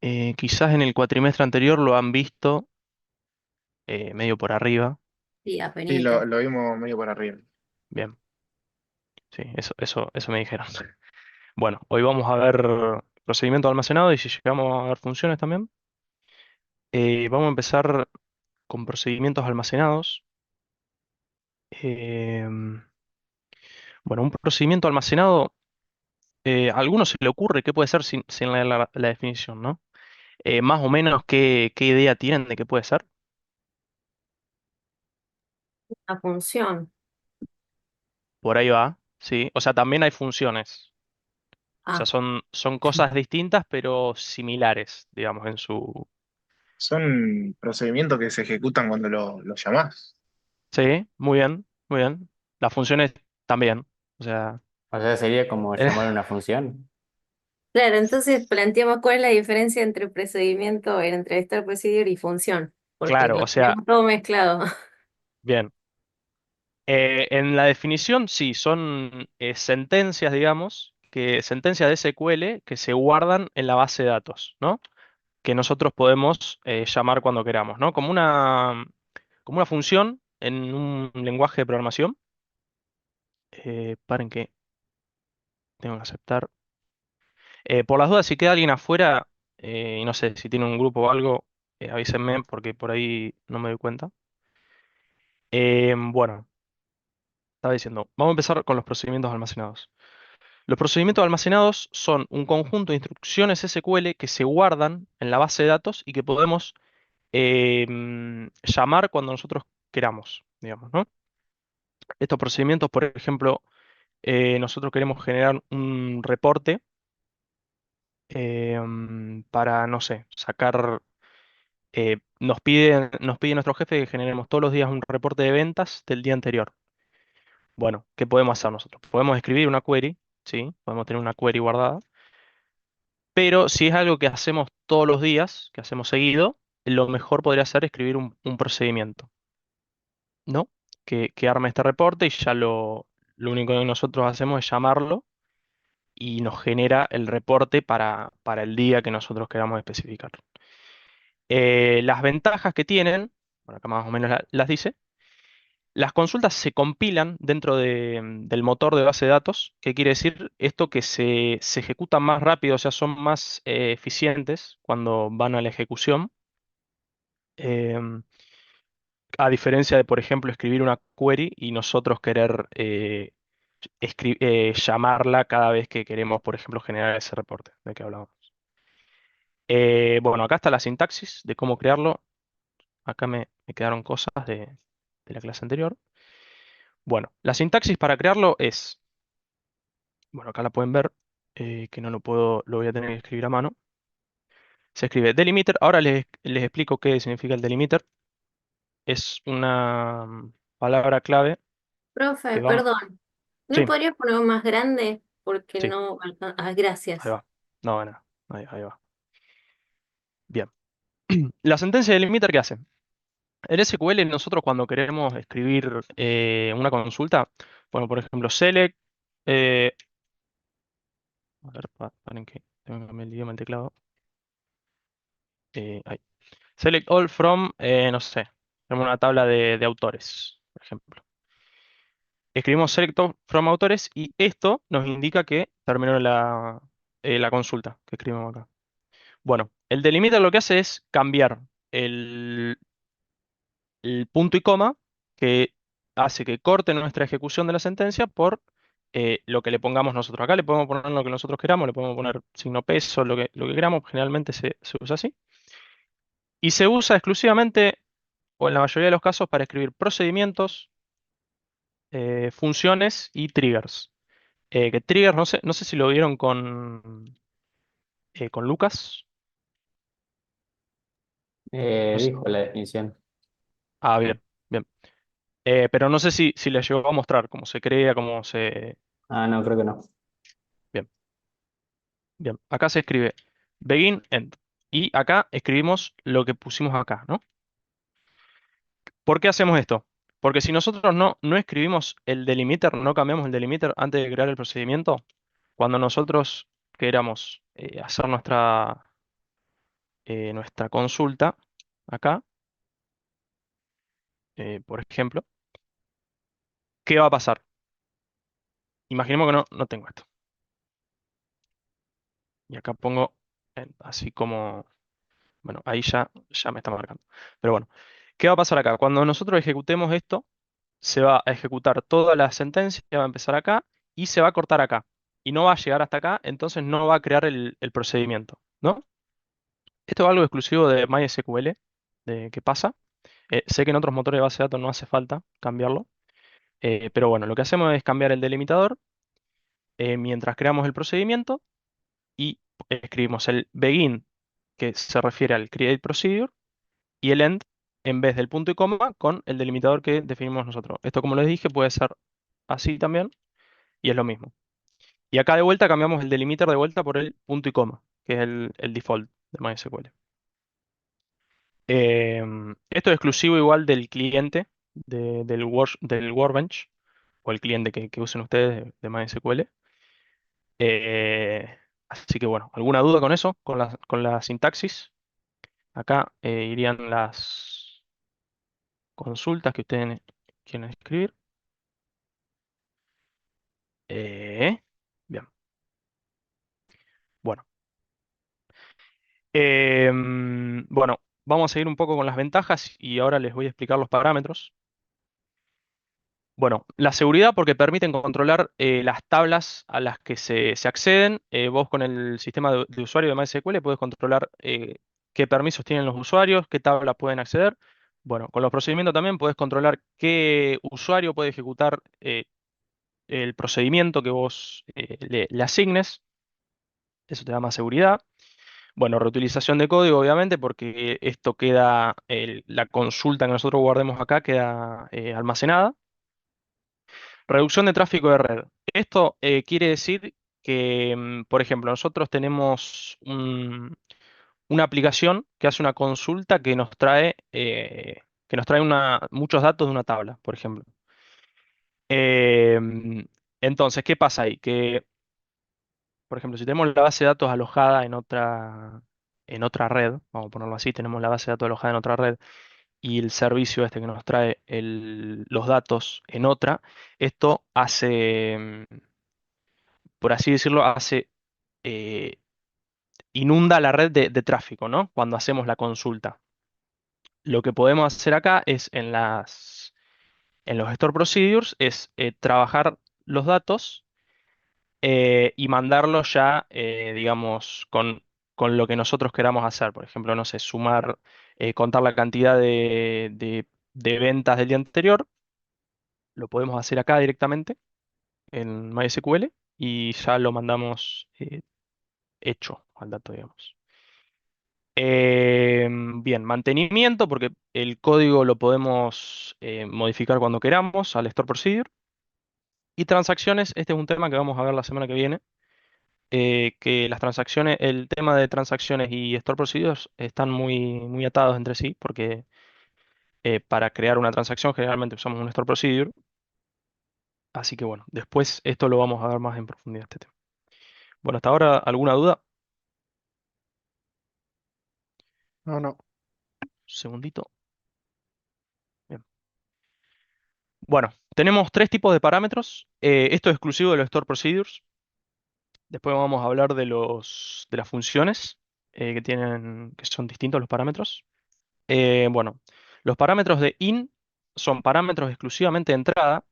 Quizás en el cuatrimestre anterior lo han visto medio por arriba. Sí, Sí, apenita. lo vimos medio por arriba. Bien, sí, eso me dijeron. Bueno, hoy vamos a ver procedimiento de almacenado y si llegamos a ver funciones también. Vamos a empezar con procedimientos almacenados. Em, bueno, un procedimiento almacenado, a alguno se le ocurre qué puede ser sin leer la definición, ¿no? Más o menos qué idea tienen de qué puede ser. Una función. Por ahí va, sí. O sea, también hay funciones. O sea, Ah, son cosas distintas, pero similares, digamos, en su... Son procedimientos que se ejecutan cuando lo llamás. Sí, muy bien, muy bien. Las funciones también. O sea, O sea, sería como eh, llamar una función. claro, entonces planteamos cuál es la diferencia entre procedimiento, el entrevistar procedure y función, porque claro, lo o sea, tenemos todo mezclado. bien. En la definición, sí, son sentencias, digamos, sentencias de SQL que se guardan en la base de datos, ¿no? Que nosotros podemos llamar cuando queramos, ¿no? Como una función en un lenguaje de programación. Paren que tengo que aceptar. Por las dudas, si queda alguien afuera, y no sé si tiene un grupo o algo, avísenme porque por ahí no me doy cuenta. Bueno, estaba diciendo, vamos a empezar con los procedimientos almacenados. Los procedimientos almacenados son un conjunto de instrucciones SQL que se guardan en la base de datos y que podemos llamar cuando nosotros queramos, digamos, ¿no? Estos procedimientos, por ejemplo, nosotros queremos generar un reporte para, no sé, sacar, nos pide nuestro jefe que generemos todos los días un reporte de ventas del día anterior. Bueno, ¿qué podemos hacer nosotros? Podemos escribir una query, ¿sí? Podemos tener una query guardada, pero si es algo que hacemos todos los días, que hacemos seguido, lo mejor podría ser escribir un procedimiento, ¿no? Que arme este reporte y ya lo único que nosotros hacemos es llamarlo y nos genera el reporte para el día que nosotros queramos especificar. Las ventajas que tienen, bueno, acá más o menos las dice, las consultas se compilan dentro del motor de base de datos. ¿Qué quiere decir esto? Que se ejecutan más rápido, o sea, son más eficientes cuando van a la ejecución. Em, a diferencia de, por ejemplo, escribir una query y nosotros querer llamarla cada vez que queremos, por ejemplo, generar ese reporte de que hablamos. Bueno, acá está la sintaxis de cómo crearlo. Acá me quedaron cosas de la clase anterior. Bueno, la sintaxis para crearlo es, bueno, acá la pueden ver, que no lo puedo, lo voy a tener que escribir a mano. Se escribe delimiter. Ahora les explico qué significa el delimiter. Es una palabra clave Profe, que vamos... perdón, ¿no Sí, podría poner más grande? Porque sí, no Ah, ahí gracias. va. No, bueno, ahí va. Bien. La sentencia delimiter, ¿qué hace? En SQL nosotros cuando queremos escribir una consulta, bueno, por ejemplo, select, eh, a ver, paren que tengo que cambiar el idioma del teclado. Ahí. Select all from, no sé, tenemos una tabla de autores, por ejemplo. Escribimos select all from autores y esto nos indica que terminó la consulta que escribimos acá. Bueno, el delimiter lo que hace es cambiar el, el punto y coma que hace que corte nuestra ejecución de la sentencia por lo que le pongamos nosotros. Acá le podemos poner lo que nosotros queramos, le podemos poner signo peso, lo que queramos, generalmente se usa así. Y se usa exclusivamente, o en la mayoría de los casos, para escribir procedimientos, funciones y triggers. Que triggers, no sé si lo vieron con Lucas. No sé. Dijo la definición. Ah, bien, bien. Pero no sé si les llegó a mostrar cómo se crea, cómo se... Ah, no, creo que no. Bien. Bien, acá se escribe begin, end. Y acá escribimos lo que pusimos acá, ¿no? ¿Por qué hacemos esto? Porque si nosotros no escribimos el delimiter, no cambiamos el delimiter antes de crear el procedimiento, cuando nosotros queramos hacer nuestra consulta acá, por ejemplo, ¿qué va a pasar? Imaginemos que no tengo esto. Y acá pongo así como, bueno, ahí ya me está marcando. Pero bueno, ¿qué va a pasar acá? Cuando nosotros ejecutemos esto, se va a ejecutar toda la sentencia, va a empezar acá y se va a cortar acá. Y no va a llegar hasta acá, entonces no va a crear el procedimiento, ¿no? Esto es algo exclusivo de MySQL, de que pasa. Sé que en otros motores de base de datos no hace falta cambiarlo, pero bueno, lo que hacemos es cambiar el delimitador mientras creamos el procedimiento y escribimos el begin, que se refiere al create procedure, y el end en vez del punto y coma con el delimitador que definimos nosotros. Esto, como les dije, puede ser así también y es lo mismo. Y acá de vuelta cambiamos el delimiter de vuelta por el punto y coma, que es el default de MySQL. Esto es exclusivo igual del cliente del Workbench o el cliente que usen ustedes de MySQL. Así que bueno, ¿alguna duda con eso? Con la sintaxis. Acá irían las consultas que ustedes quieren escribir. Eh, bien, bueno. Bueno, vamos a seguir un poco con las ventajas y ahora les voy a explicar los parámetros. Bueno, la seguridad porque permiten controlar las tablas a las que se acceden. Vos con el sistema de usuario de MySQL puedes controlar qué permisos tienen los usuarios, qué tablas pueden acceder. Bueno, con los procedimientos también puedes controlar qué usuario puede ejecutar el procedimiento que vos le asignes. Eso te da más seguridad. Bueno, reutilización de código, obviamente, porque esto queda, la consulta que nosotros guardemos acá queda almacenada. Reducción de tráfico de red. Esto quiere decir que, por ejemplo, nosotros tenemos una aplicación que hace una consulta que nos trae muchos datos de una tabla, por ejemplo. Em, entonces, ¿qué pasa ahí? Que, por ejemplo, si tenemos la base de datos alojada en otra red, vamos a ponerlo así, tenemos la base de datos alojada en otra red y el servicio este que nos trae los datos en otra, esto hace, por así decirlo, eh, inunda la red de tráfico, ¿no? Cuando hacemos la consulta. Lo que podemos hacer acá es en los store procedures, es trabajar los datos y mandarlos ya, digamos, con lo que nosotros queramos hacer. Por ejemplo, no sé, sumar, contar la cantidad de ventas del día anterior. Lo podemos hacer acá directamente en MySQL y ya lo mandamos hecho al dato, digamos. Bien, mantenimiento, porque el código lo podemos modificar cuando queramos al store procedure. Y transacciones, este es un tema que vamos a ver la semana que viene, que las transacciones, el tema de transacciones y store procedures están muy, muy atados entre sí, porque para crear una transacción generalmente usamos un store procedure. Así que bueno, después esto lo vamos a ver más en profundidad este tema. Bueno, hasta ahora, ¿alguna duda? No, no. Segundito. Bien. Bueno, tenemos tres tipos de parámetros. Esto es exclusivo de los store procedures. Después vamos a hablar de las funciones que son distintos los parámetros. Bueno, los parámetros de in son parámetros exclusivamente de entrada.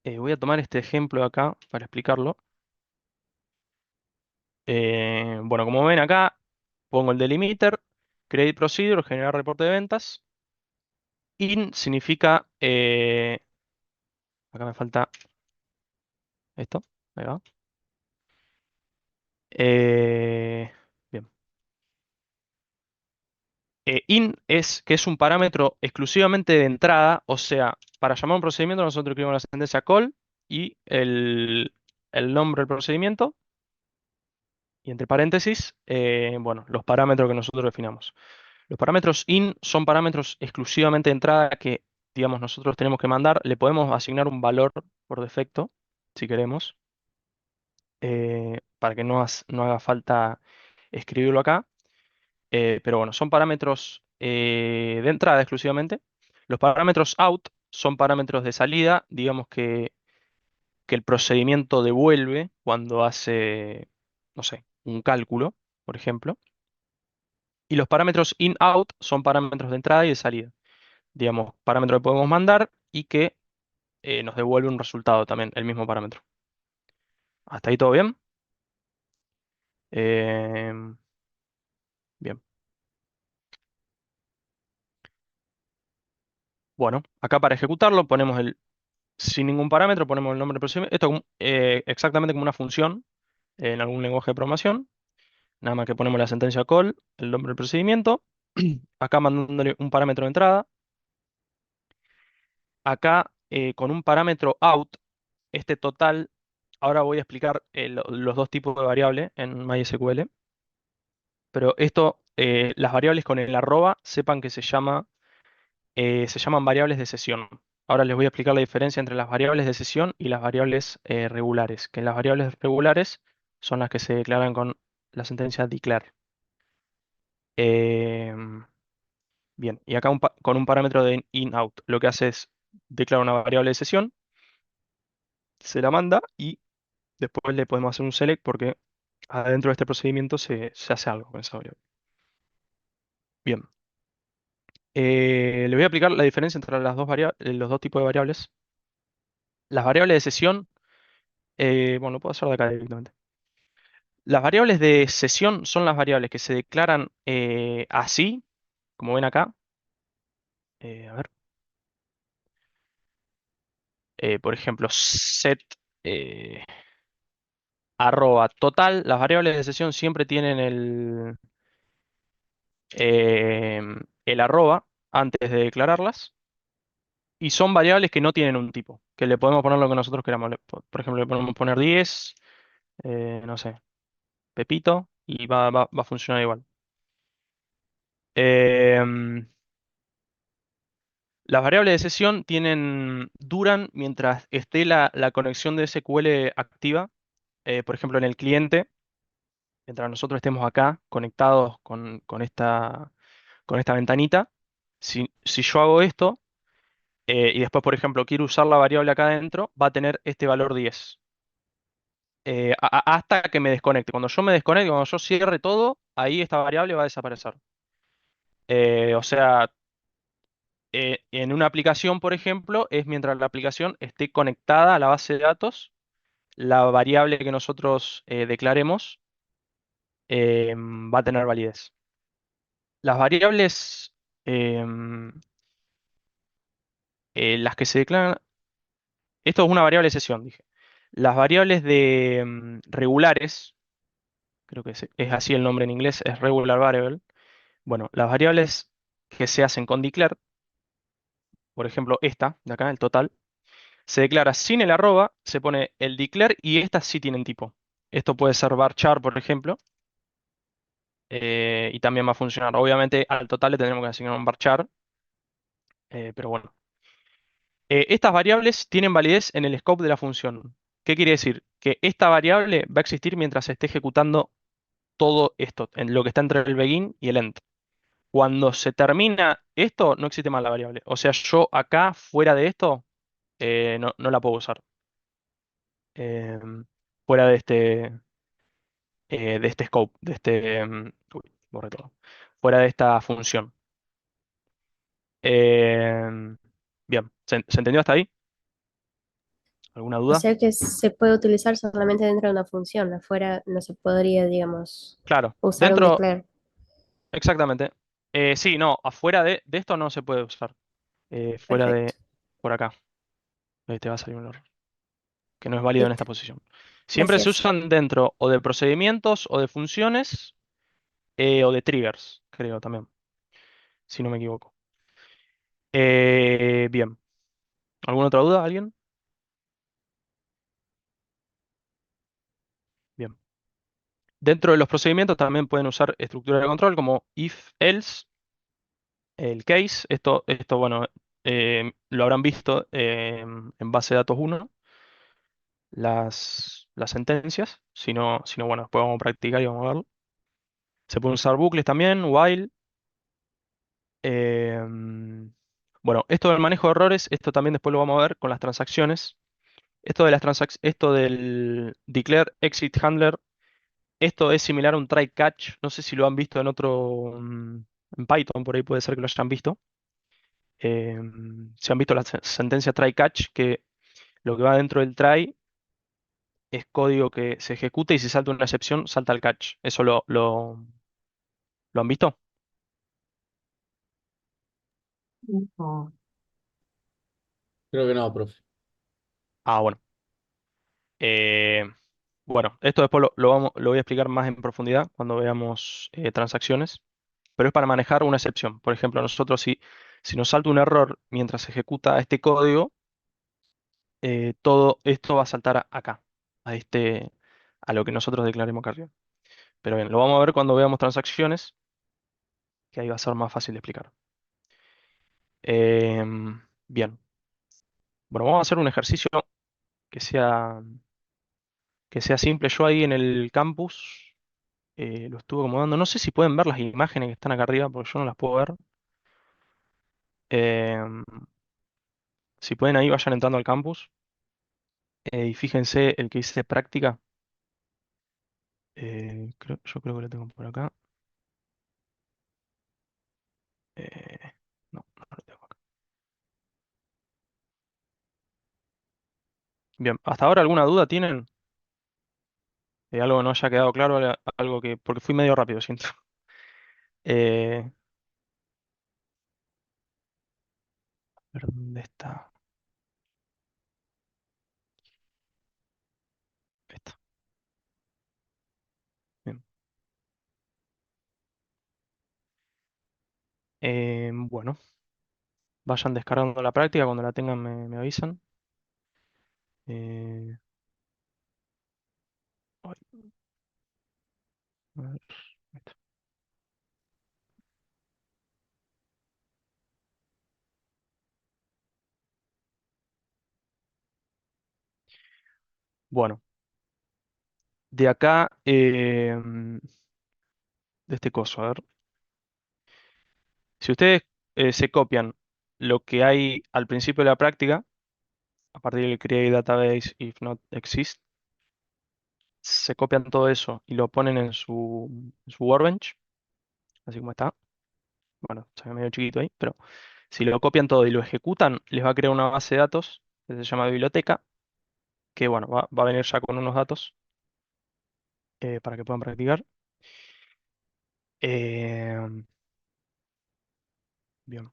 Voy a tomar este ejemplo acá para explicarlo. Bueno, como ven acá, pongo el delimiter, create procedure, generar reporte de ventas. In significa, acá me falta esto, ahí va. Bien. In es que es un parámetro exclusivamente de entrada, o sea, para llamar un procedimiento nosotros escribimos la sentencia call y el nombre del procedimiento y entre paréntesis, bueno, los parámetros que nosotros definamos. Los parámetros in son parámetros exclusivamente de entrada que, digamos, nosotros tenemos que mandar. Le podemos asignar un valor por defecto, si queremos, para que no haga falta escribirlo acá. Pero bueno, son parámetros de entrada exclusivamente. Los parámetros out son parámetros de salida, digamos que el procedimiento devuelve cuando hace, no sé, un cálculo, por ejemplo. Y los parámetros in-out son parámetros de entrada y de salida. Digamos, parámetro que podemos mandar y que nos devuelve un resultado también, el mismo parámetro. ¿Hasta ahí todo bien? Em, bien. Bueno, acá para ejecutarlo ponemos sin ningún parámetro, ponemos el nombre del procedimiento. Esto es exactamente como una función en algún lenguaje de programación. Nada más que ponemos la sentencia call, el nombre del procedimiento. Acá mandándole un parámetro de entrada. Acá con un parámetro out, este total. Ahora voy a explicar los dos tipos de variable en MySQL. Pero esto, las variables con el arroba, sepan que se llaman variables de sesión. Ahora les voy a explicar la diferencia entre las variables de sesión y las variables regulares. Que las variables regulares son las que se declaran con la sentencia declare. Em, Bien, y acá con un parámetro de in-out, lo que hace es declarar una variable de sesión, se la manda y después le podemos hacer un select porque adentro de este procedimiento se hace algo con esa variable. Bien, le voy a aplicar la diferencia entre los dos tipos de variables. Las variables de sesión, bueno, lo puedo hacer de acá directamente. Las variables de sesión son las variables que se declaran así, como ven acá. A ver, por ejemplo, set. eh, arroba total, las variables de sesión siempre tienen eh, el arroba antes de declararlas y son variables que no tienen un tipo, que le podemos poner lo que nosotros queramos. Por ejemplo, le podemos poner 10, no sé, Pepito y va a funcionar igual. Em, las variables de sesión duran mientras esté la conexión de SQL activa. Por ejemplo, en el cliente, mientras nosotros estemos acá conectados con esta ventanita. Si yo hago esto y después, por ejemplo, quiero usar la variable acá adentro, va a tener este valor 10 hasta que me desconecte. Cuando yo me desconecte, cuando yo cierre todo, ahí esta variable va a desaparecer. O sea, en una aplicación, por ejemplo, es mientras la aplicación esté conectada a la base de datos, la variable que nosotros declaremos va a tener validez. Las variables, em, las que se declaran. Esto es una variable de sesión, dije. Las variables de regulares, creo que es así el nombre en inglés, es regular variable. Bueno, las variables que se hacen con declare, por ejemplo, esta de acá, el total, se declara sin el arroba, se pone el declare y estas sí tienen tipo. Esto puede ser varchar, por ejemplo, y también va a funcionar. Obviamente al total le tendremos que asignar un varchar, pero bueno. Estas variables tienen validez en el scope de la función. ¿Qué quiere decir? Que esta variable va a existir mientras se esté ejecutando todo esto, en lo que está entre el begin y el end. Cuando se termina esto, no existe más la variable. O sea, yo acá, fuera de esto, no la puedo usar. Em, Fuera de este scope, uy, borré todo. Fuera de esta función. Em, Bien, ¿se entendió hasta ahí? ¿Alguna O duda? sea que se puede utilizar solamente dentro de una función, afuera no se podría, digamos, Claro, usar un dentro, declare. exactamente. Sí, no, afuera de esto no se puede usar. Fuera de, Perfecto, por acá. Ahí te va a salir un error, que no es válido en listo, esta posición. Siempre se gracias. usan dentro o de procedimientos o de funciones o de triggers, creo también, si no me equivoco. Bien, ¿alguna otra duda? ¿Alguien? Bien. Dentro de los procedimientos también pueden usar estructuras de control como if, else, el case. Esto bueno, lo habrán visto en base de datos 1, las sentencias. Si no, bueno, después vamos a practicar y vamos a verlo. Se pueden usar bucles también, while. em, bueno, esto del manejo de errores, esto también después lo vamos a ver con las transacciones. Esto del declare exit handler, esto es similar a un try catch. No sé si lo han visto en otro, en Python, por ahí puede ser que lo hayan visto. Si han visto la sentencia try catch, que lo que va dentro del try es código que se ejecuta y si salta una excepción, salta el catch. ¿Eso lo han visto? No. Creo que no, profe. Ah, bueno. Eh, bueno, esto después lo voy a explicar más en profundidad cuando veamos transacciones, pero es para manejar una excepción. Por ejemplo, nosotros si nos salta un error mientras se ejecuta este código, todo esto va a saltar acá, a lo que nosotros declaremos acá arriba. Pero bien, lo vamos a ver cuando veamos transacciones, que ahí va a ser más fácil de explicar. Bien, bueno, vamos a hacer un ejercicio que sea, que sea simple. Yo ahí en el campus lo estuve acomodando. No sé si pueden ver las imágenes que están acá arriba, porque yo no las puedo ver. Em, si pueden ahí, vayan entrando al campus y fíjense el que dice práctica. Yo creo que lo tengo por acá. Eh, no, no lo tengo acá. Bien, ¿hasta ahora alguna duda tienen? Algo que no haya quedado claro, algo que, porque fui medio rápido, siento. Eh, a ver, ¿dónde está? Esta. Bien. Bueno, vayan descargando la práctica, cuando la tengan me avisan. Eh, ay, a ver, ahí está. Bueno, de acá, de este coso, a ver. Si ustedes se copian lo que hay al principio de la práctica, a partir del create database if not exist, se copian todo eso y lo ponen en su workbench, así como está. Bueno, se ve medio chiquito ahí, pero si lo copian todo y lo ejecutan, les va a crear una base de datos que se llama biblioteca, que bueno, va a venir ya con unos datos para que puedan practicar. Eh, bien.